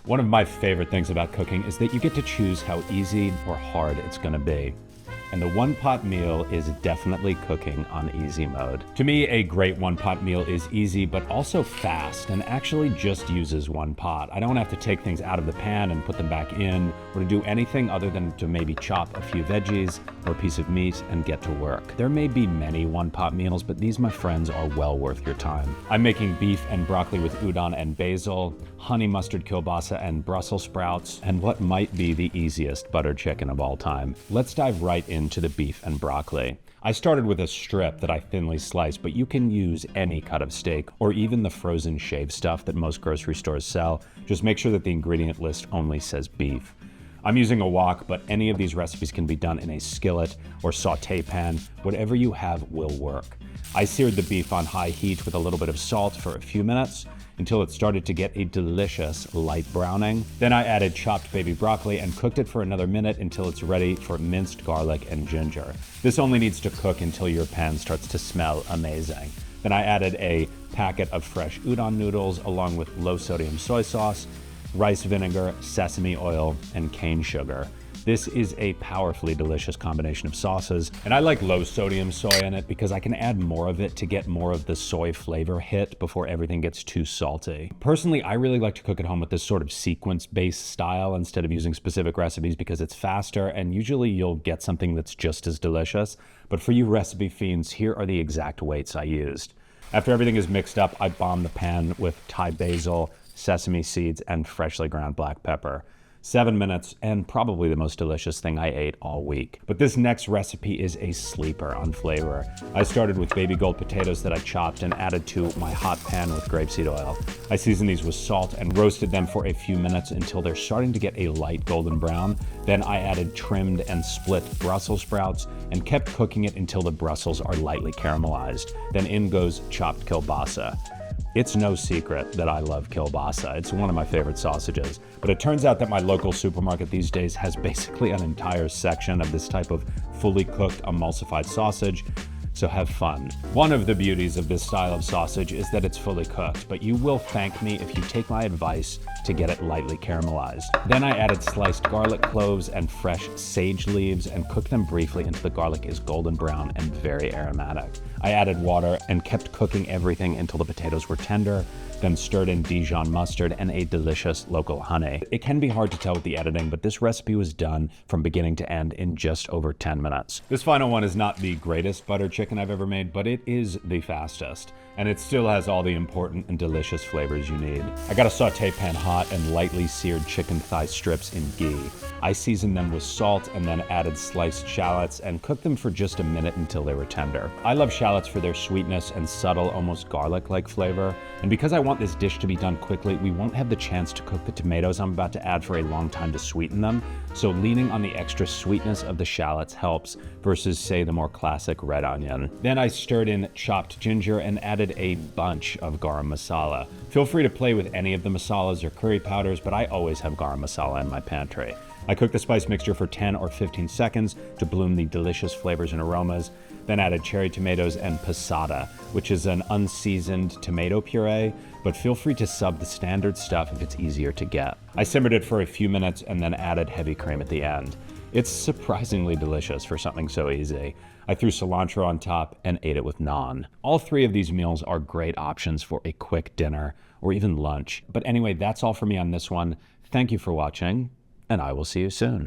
One of my favorite things about cooking is that you get to choose how easy or hard it's gonna be. And the one-pot meal is definitely cooking on easy mode. To me, a great one-pot meal is easy, but also fast, and actually just uses one pot. I don't have to take things out of the pan and put them back in, or to do anything other than to maybe chop a few veggies or a piece of meat and get to work. There may be many one-pot meals, but these, my friends, are well worth your time. I'm making beef and broccoli with udon and basil, honey mustard kielbasa and Brussels sprouts, and what might be the easiest butter chicken of all time. Let's dive right into the beef and broccoli. I started with a strip that I thinly sliced, but you can use any cut of steak or even the frozen shaved stuff that most grocery stores sell. Just make sure that the ingredient list only says beef. I'm using a wok, but any of these recipes can be done in a skillet or saute pan. Whatever you have will work. I seared the beef on high heat with a little bit of salt for a few minutes until it started to get a delicious light browning. Then I added chopped baby broccoli and cooked it for another minute until it's ready for minced garlic and ginger. This only needs to cook until your pan starts to smell amazing. Then I added a packet of fresh udon noodles along with low sodium soy sauce, rice vinegar, sesame oil, and cane sugar. This is a powerfully delicious combination of sauces, and I like low sodium soy in it because I can add more of it to get more of the soy flavor hit before everything gets too salty. Personally, I really like to cook at home with this sort of sequence-based style instead of using specific recipes because it's faster, and usually you'll get something that's just as delicious. But for you recipe fiends, here are the exact weights I used. After everything is mixed up, I bomb the pan with Thai basil, sesame seeds, and freshly ground black pepper. 7 minutes, and probably the most delicious thing I ate all week. But this next recipe is a sleeper on flavor. I started with baby gold potatoes that I chopped and added to my hot pan with grapeseed oil. I seasoned these with salt and roasted them for a few minutes until they're starting to get a light golden brown. Then I added trimmed and split Brussels sprouts and kept cooking it until the Brussels are lightly caramelized. Then in goes chopped kielbasa. It's no secret that I love kielbasa. It's one of my favorite sausages. But it turns out that my local supermarket these days has basically an entire section of this type of fully cooked emulsified sausage. So have fun. One of the beauties of this style of sausage is that it's fully cooked, but you will thank me if you take my advice to get it lightly caramelized. Then I added sliced garlic cloves and fresh sage leaves and cooked them briefly until the garlic is golden brown and very aromatic. I added water and kept cooking everything until the potatoes were tender, then stirred in Dijon mustard and a delicious local honey. It can be hard to tell with the editing, but this recipe was done from beginning to end in just over 10 minutes. This final one is not the greatest butter chicken I've ever made, but it is the fastest, and it still has all the important and delicious flavors you need. I got a saute pan hot and lightly seared chicken thigh strips in ghee. I seasoned them with salt and then added sliced shallots and cooked them for just a minute until they were tender. I love shallots for their sweetness and subtle, almost garlic-like flavor, and because I want this dish to be done quickly, we won't have the chance to cook the tomatoes I'm about to add for a long time to sweeten them, so leaning on the extra sweetness of the shallots helps versus, say, the more classic red onion. Then I stirred in chopped ginger and added a bunch of garam masala. Feel free to play with any of the masalas or curry powders, but I always have garam masala in my pantry. I cooked the spice mixture for 10 or 15 seconds to bloom the delicious flavors and aromas, then added cherry tomatoes and passata, which is an unseasoned tomato puree, but feel free to sub the standard stuff if it's easier to get. I simmered it for a few minutes and then added heavy cream at the end. It's surprisingly delicious for something so easy. I threw cilantro on top and ate it with naan. All three of these meals are great options for a quick dinner or even lunch. But anyway, that's all for me on this one. Thank you for watching, and I will see you soon.